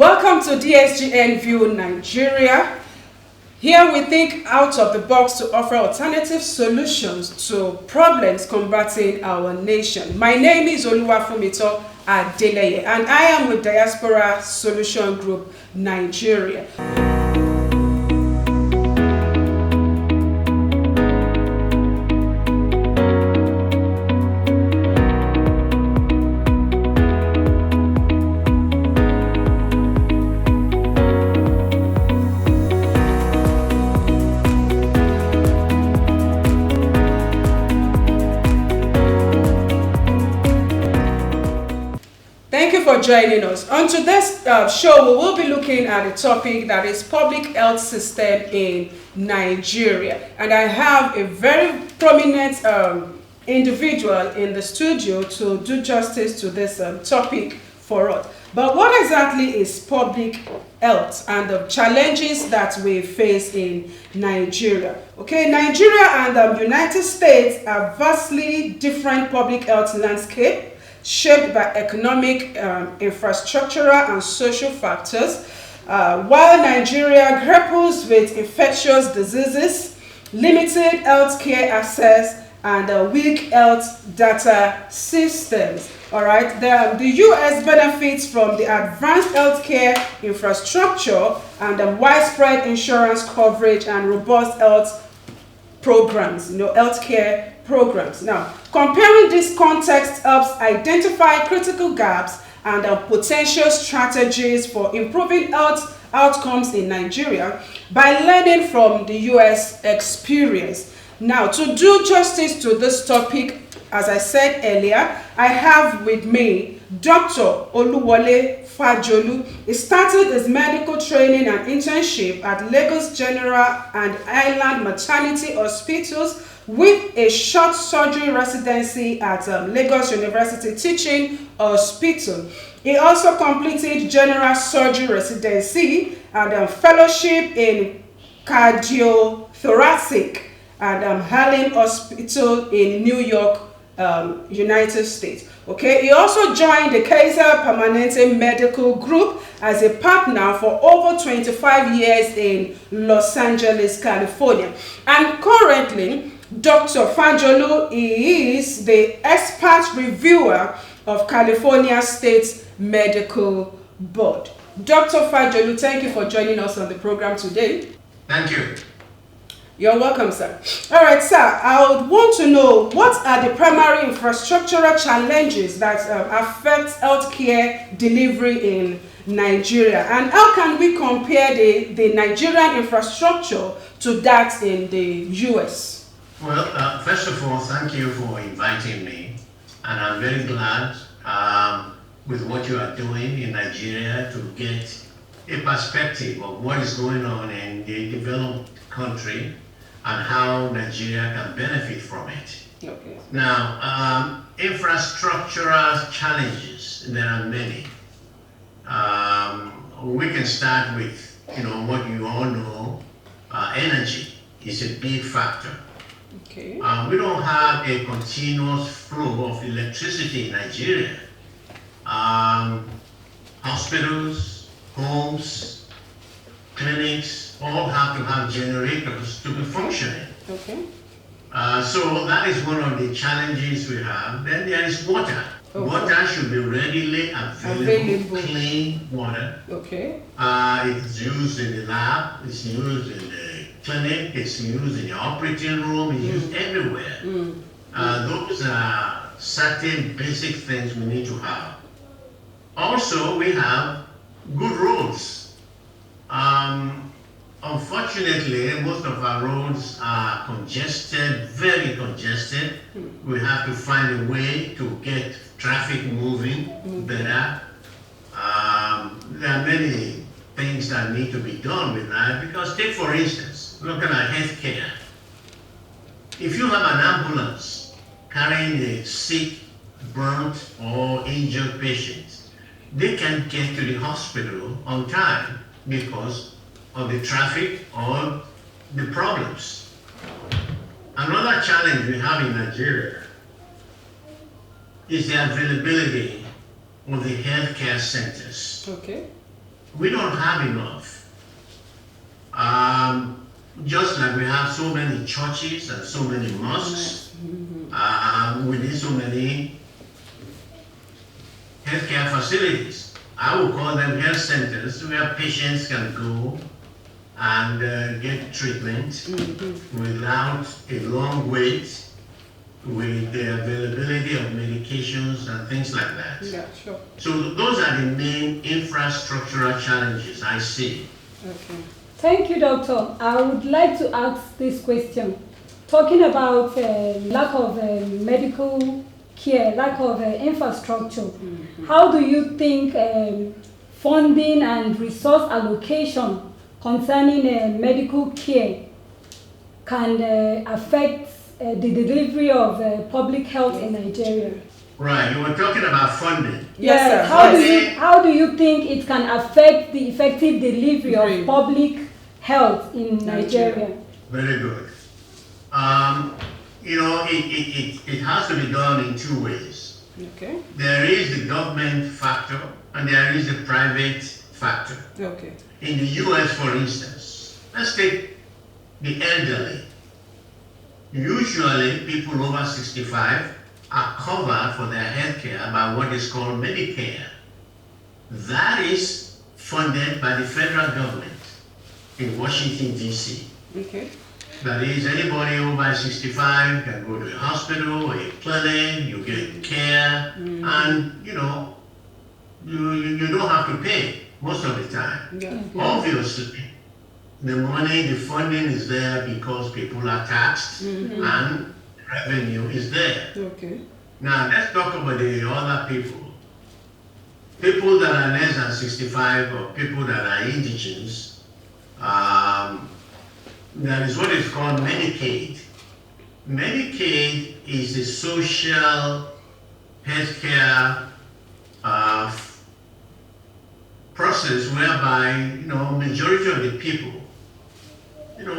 Welcome to DSGN View Nigeria. Here we think out of the box to offer alternative solutions to problems combating our nation. My name is Oluwafumito Adeleye and I am with Diaspora Solution Group Nigeria. Thank you for joining us. On today's show, we will be looking at a topic that is public health system in Nigeria. And I have a very prominent individual in the studio to do justice to this topic for us. But what exactly is public health and the challenges that we face in Nigeria? Okay, Nigeria and the United States are vastly different public health landscape, shaped by economic, infrastructural, and social factors. While Nigeria grapples with infectious diseases, limited healthcare access, and weak health data systems. All right, the U.S. benefits from the advanced healthcare infrastructure and widespread insurance coverage and robust health programs, healthcare programs. Now, comparing this context helps identify critical gaps and potential strategies for improving health outcomes in Nigeria by learning from the U.S. experience. Now, to do justice to this topic, as I said earlier, I have with me Dr. Oluwole Fajolu. He started his medical training and internship at Lagos General and Island Maternity Hospitals with a short surgery residency at Lagos University Teaching Hospital. He also completed general surgery residency and fellowship in cardiothoracic at Harlem Hospital in New York, United States. Okay, he also joined the Kaiser Permanente Medical Group as a partner for over 25 years in Los Angeles, California. And currently, Dr. Fajolu is the expert reviewer of California State Medical Board. Dr. Fajolu, thank you for joining us on the program today. Thank you. You're welcome, sir. All right, sir, I would want to know what are the primary infrastructural challenges that affect healthcare delivery in Nigeria, and how can we compare the Nigerian infrastructure to that in the US? Well, first of all, thank you for inviting me, and I'm very glad with what you are doing in Nigeria to get a perspective of what is going on in the developed country and how Nigeria can benefit from it. Okay. Now, infrastructural challenges, there are many. We can start with, what you all know, energy is a big factor. Okay. We don't have a continuous flow of electricity in Nigeria. Hospitals, homes, clinics all have to have generators to be functioning. Okay. So that is one of the challenges we have. Then there is water. Okay. Water should be readily available, clean water. Okay. It's used in the lab, it's used in the clinic, it's used in the operating room, it's used everywhere. Those are certain basic things we need to have. Also, we have good roads. Unfortunately, most of our roads are congested, very congested. We have to find a way to get traffic moving better. There are many things that need to be done with that, because take for instance, looking at healthcare. If you have an ambulance carrying a sick, burnt, or injured patient, they can't get to the hospital on time because of the traffic or the problems. Another challenge we have in Nigeria is the availability of the healthcare centers. Okay. we don't have enough. Just like we have so many churches and so many mosques, we need so many healthcare facilities. I would call them health centers where patients can go and get treatment without a long wait, with the availability of medications and things like that. Yeah, sure. So those are the main infrastructural challenges I see. Okay. Thank you, Doctor. I would like to ask this question. Talking about lack of medical care, lack of infrastructure, how do you think funding and resource allocation concerning medical care can affect the delivery of public health in Nigeria? Right, you were talking about funding. Yes, Yes, sir. how do you think it can affect the effective delivery of public health in Nigeria? Very good. It has to be done in two ways. Okay. There is the government factor and there is the private factor. Okay. In the US, for instance, let's take the elderly. Usually, people over 65 are covered for their health care by what is called Medicare. That is funded by the federal government in Washington, D.C. Okay. That is, anybody over 65 can go to a hospital or a clinic, you get care, and you don't have to pay most of the time. Yeah. Obviously, the money, the funding is there because people are taxed and revenue is there. Okay. Now, let's talk about the other people. People that are less than 65 or people that are indigenous, there is what is called Medicaid. Medicaid is a social healthcare process whereby, majority of the people,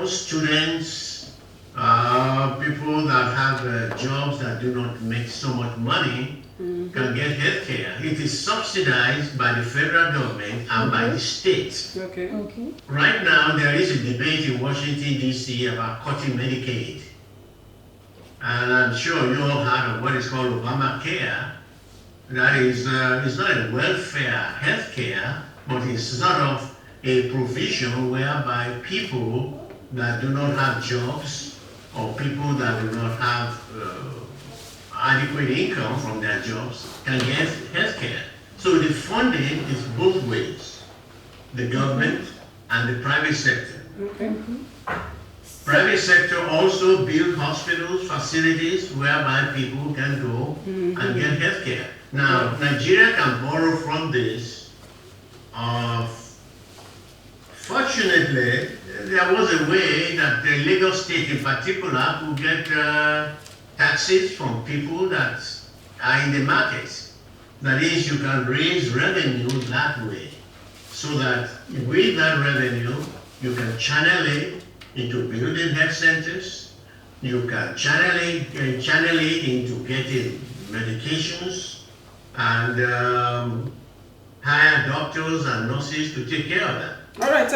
students, people that have jobs that do not make so much money can get health care. It is subsidized by the federal government and by the states. Okay. Okay. Right now, there is a debate in Washington, D.C. about cutting Medicaid. And I'm sure you all heard of what is called Obamacare. That is, it's not a welfare health care, but it's sort of a provision whereby people that do not have jobs or people that do not have adequate income from their jobs can get health care. So the funding is both ways, the government and the private sector. Okay. Private sector also build hospitals, facilities whereby people can go and get health care. Now, Nigeria can borrow from this. Fortunately, there was a way that the Lagos State in particular could get taxes from people that are in the market. That is, you can raise revenue that way, so that with that revenue, you can channel it into building health centers, you can channel it into getting medications, and hire doctors and nurses to take care of that. All right,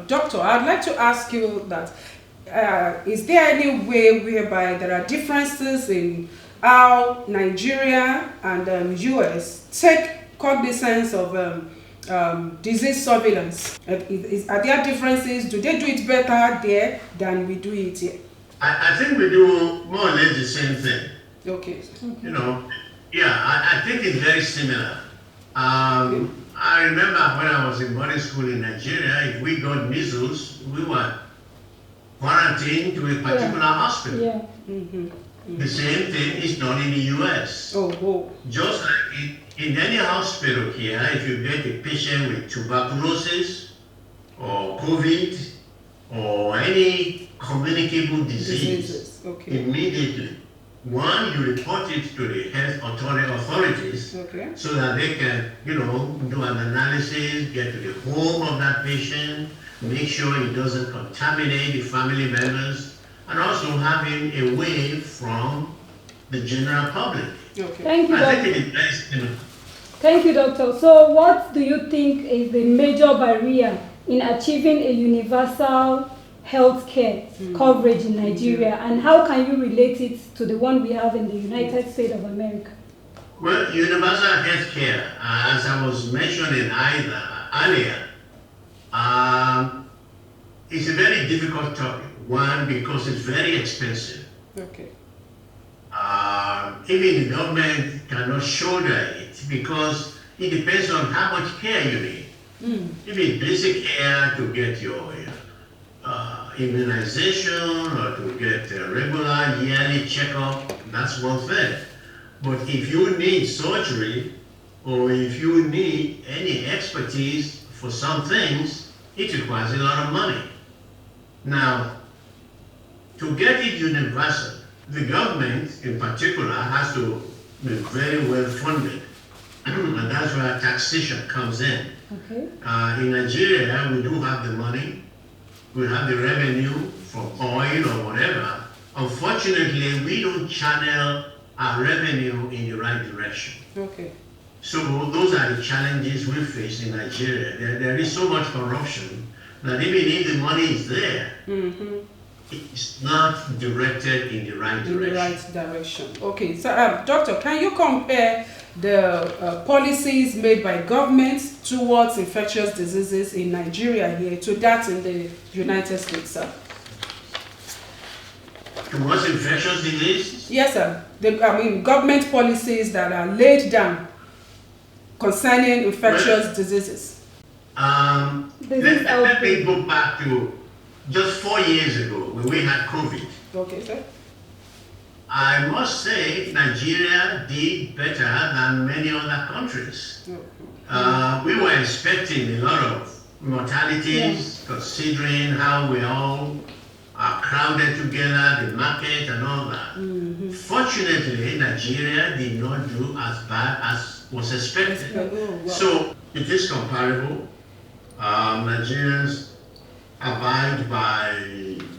Doctor, I'd like to ask you that, is there any way whereby there are differences in how Nigeria and US take cognizance of disease surveillance? Are there differences? Do they do it better there than we do it here? I think we do more or less the same thing. Okay. I think it's very similar. I remember when I was in boarding school in Nigeria, if we got measles, we were quarantined to a particular hospital. Yeah. The same thing is done in the US. Oh. Just like in any hospital here, if you get a patient with tuberculosis or COVID or any communicable disease, okay. immediately, one, you report it to the health authorities, Okay. so that they can, do an analysis, get to the home of that patient, make sure it doesn't contaminate the family members, and also have him away from the general public. Okay. Thank you, I Doctor. think it is very similar. Thank you, Doctor. So what do you think is the major barrier in achieving a universal healthcare coverage in Nigeria, and how can you relate it to the one we have in the United States of America? Well, universal health care, as I was mentioning earlier, it's a very difficult topic. One, because it's very expensive. Okay. Even the government cannot shoulder it because it depends on how much care you need. Even basic care to get your immunization or to get a regular yearly checkup, that's one thing. But if you need surgery or if you need any expertise for some things, it requires a lot of money. Now, to get it universal, the government in particular has to be very well funded. And that's where taxation comes in. Okay. In Nigeria, we do have the money, we have the revenue from oil or whatever. Unfortunately, we don't channel our revenue in the right direction. Okay. So those are the challenges we face in Nigeria. There is so much corruption that even if the money is there, it's not directed in the right direction. In the right direction. Okay, so Doctor, can you compare the policies made by governments towards infectious diseases in Nigeria here to that in the United States, sir? Towards infectious disease? Yes, sir. Government policies that are laid down concerning infectious diseases. Let me go back to just 4 years ago when we had COVID. Okay, sir. I must say Nigeria did better than many other countries. We were expecting a lot of mortalities, considering how we all are crowded together, the market and all that. Fortunately, Nigeria did not do as bad as was expected. So it is comparable. Nigerians abide by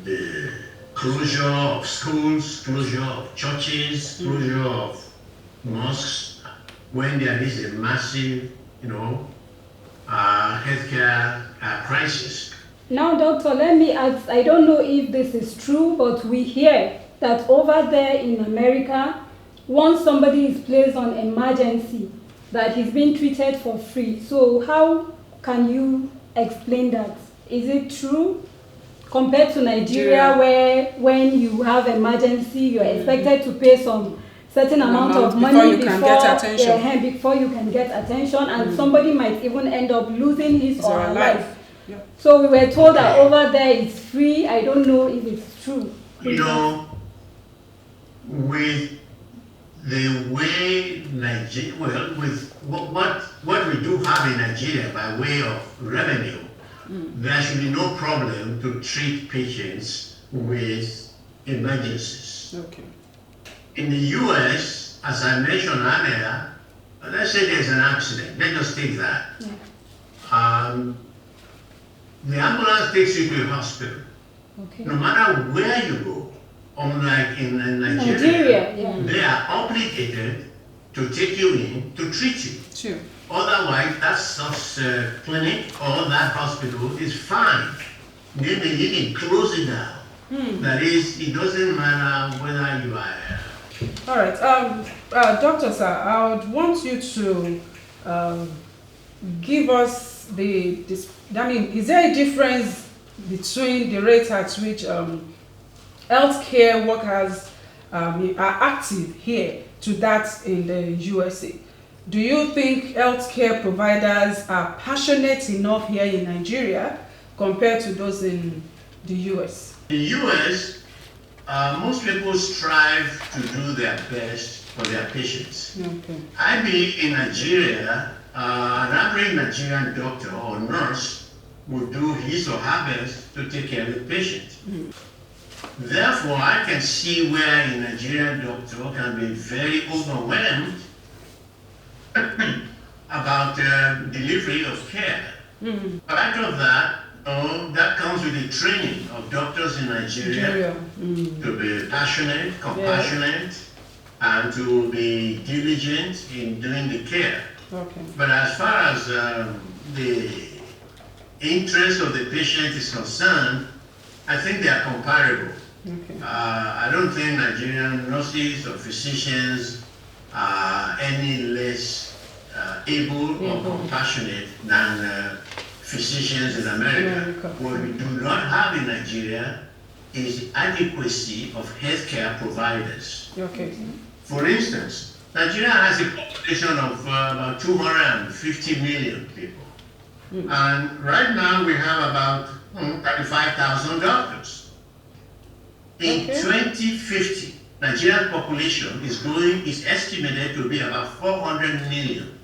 the closure of schools, closure of churches, closure of mosques when there is a massive, healthcare crisis. Now, Doctor, let me ask, I don't know if this is true, but we hear that over there in America, once somebody is placed on emergency, that he's being treated for free. So how can you explain that? Is it true? Compared to Nigeria, where when you have emergency, you're expected to pay some certain amount of money before you can get attention, and somebody might even end up losing his or her life. Yeah. So we were told that over there it's free. I don't know if it's true. With the way Nigeria, with what we do have in Nigeria by way of revenue, there should be no problem to treat patients with emergencies. Okay. In the US, as I mentioned earlier, let's say there's an accident. Let's just take that. The ambulance takes you to a hospital. Okay. No matter where you go, unlike in Nigeria, they are obligated to take you in to treat you. Sure. Otherwise, that such clinic or that hospital is fine. Then they need to close it down. That is, it doesn't matter whether you are. All right, Doctor, sir, I would want you to give us is there a difference between the rate at which healthcare workers are active here to that in the USA? Do you think healthcare providers are passionate enough here in Nigeria compared to those in the US? In the US, most people strive to do their best for their patients. Okay. I believe in Nigeria, an average Nigerian doctor or nurse would do his or her best to take care of the patient. Therefore, I can see where a Nigerian doctor can be very overwhelmed about delivery of care. Part of that, that comes with the training of doctors in Nigeria to be passionate, compassionate, and to be diligent in doing the care. Okay. But as far as the interest of the patient is concerned, I think they are comparable. Okay. I don't think Nigerian nurses or physicians are any less able or compassionate than physicians in America. What we do not have in Nigeria is adequacy of healthcare providers. Okay. For instance, Nigeria has a population of about 250 million people. And right now we have about 35,000 doctors. In 2050, Nigeria's population is estimated to be about 400 million.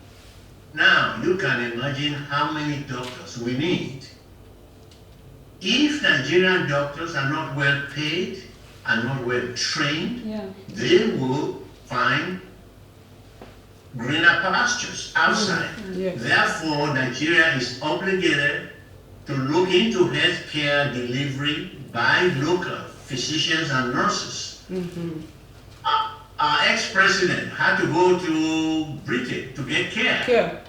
Now, you can imagine how many doctors we need. If Nigerian doctors are not well paid and not well trained, they will find greener pastures outside. Therefore, Nigeria is obligated to look into healthcare delivery by local physicians and nurses. Our ex-president had to go to Britain to get care.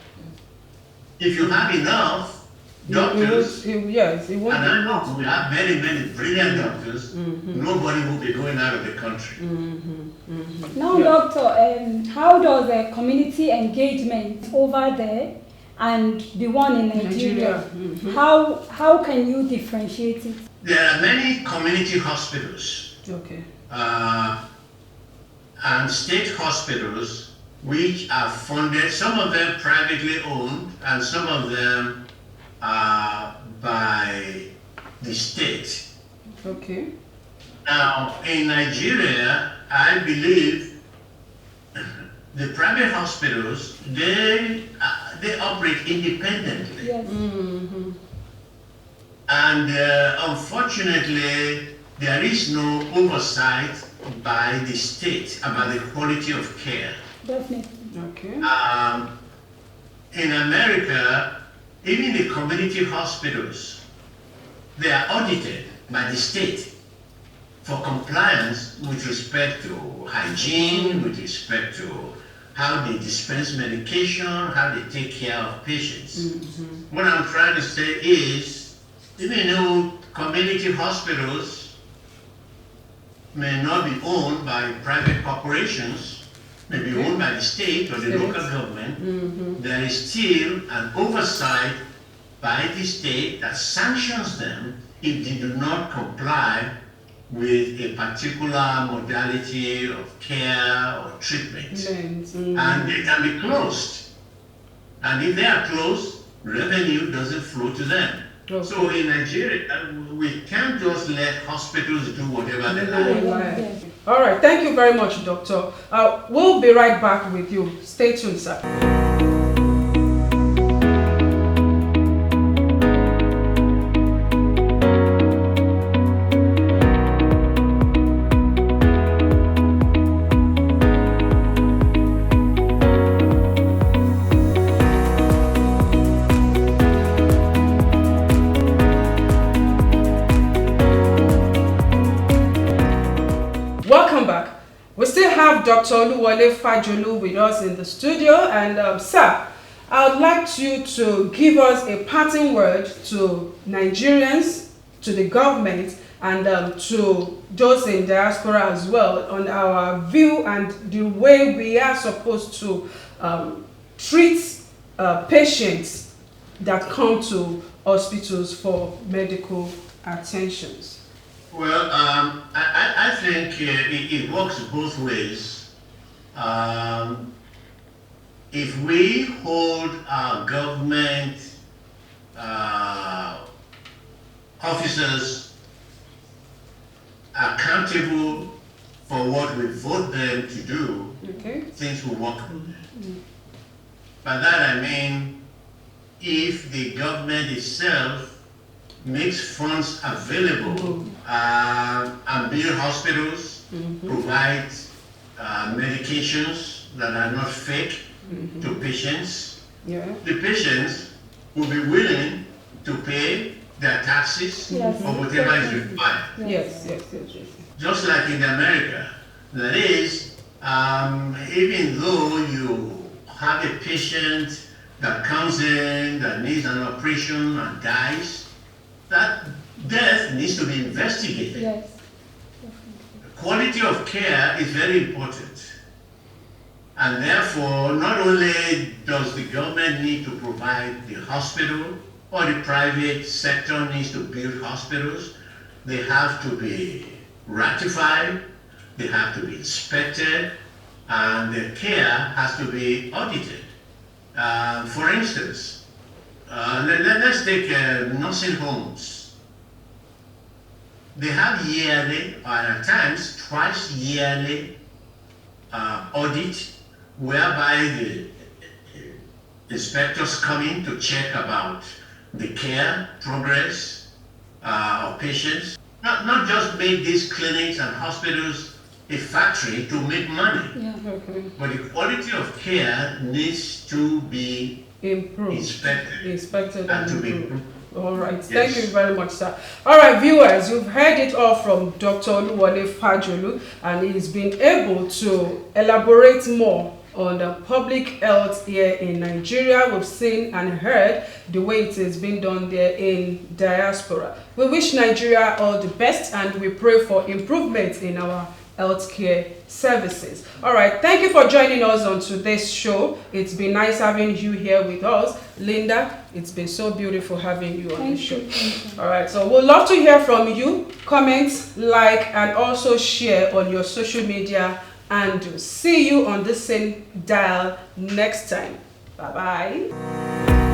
If you have enough doctors, it won't and I know we have very, very brilliant doctors, nobody will be going out of the country. Now, doctor, how does community engagement over there and the one in Nigeria, how can you differentiate it? There are many community hospitals and state hospitals which are funded, some of them privately owned and some of them by the state. Okay. Now, in Nigeria, I believe the private hospitals, they operate independently. Yes. And unfortunately, there is no oversight by the state about the quality of care. Definitely. Okay. In America, even the community hospitals, they are audited by the state for compliance with respect to hygiene, with respect to how they dispense medication, how they take care of patients. What I'm trying to say is, even though community hospitals may not be owned by private corporations, may be owned by the state or the local government, there is still an oversight by the state that sanctions them if they do not comply with a particular modality of care or treatment. And they can be closed. And if they are closed, revenue doesn't flow to them. So in Nigeria, we can't just let hospitals do whatever they like. All right, thank you very much, Doctor. We'll be right back with you. Stay tuned, sir. Welcome back. We still have Dr. Oluwole Fajolu with us in the studio, and sir, I would like you to give us a parting word to Nigerians, to the government, and to those in diaspora as well on our view and the way we are supposed to treat patients that come to hospitals for medical attentions. Well, I think it works both ways. If we hold our government officers accountable for what we vote them to do, things will work. By that I mean, if the government itself makes funds available and build hospitals, provide medications that are not fake to patients, the patients will be willing to pay their taxes or whatever is required. Yes. Just like in America, that is, even though you have a patient that comes in that needs an operation and dies, that death needs to be investigated. Yes. Quality of care is very important. And therefore, not only does the government need to provide the hospital, or the private sector needs to build hospitals, they have to be ratified, they have to be inspected, and the care has to be audited. For instance, let's take nursing homes. They have yearly, or at times twice yearly, audit, whereby the inspectors come in to check about the care progress of patients. Not just make these clinics and hospitals a factory to make money, but the quality of care needs to be Improved. inspected and to be improved. All right, Yes. thank you very much, sir. All right, viewers, you've heard it all from Dr. Oluwole Fajolu, and he's been able to elaborate more on the public health here in Nigeria. We've seen and heard the way it is being done there in diaspora. We wish Nigeria all the best, and we pray for improvement in our healthcare services. All right, thank you for joining us on today's show. It's been nice having you here with us. Linda, it's been so beautiful having you on the show. All right, so we'd love to hear from you. Comment, like, and also share on your social media, and see you on the same dial next time. Bye-bye.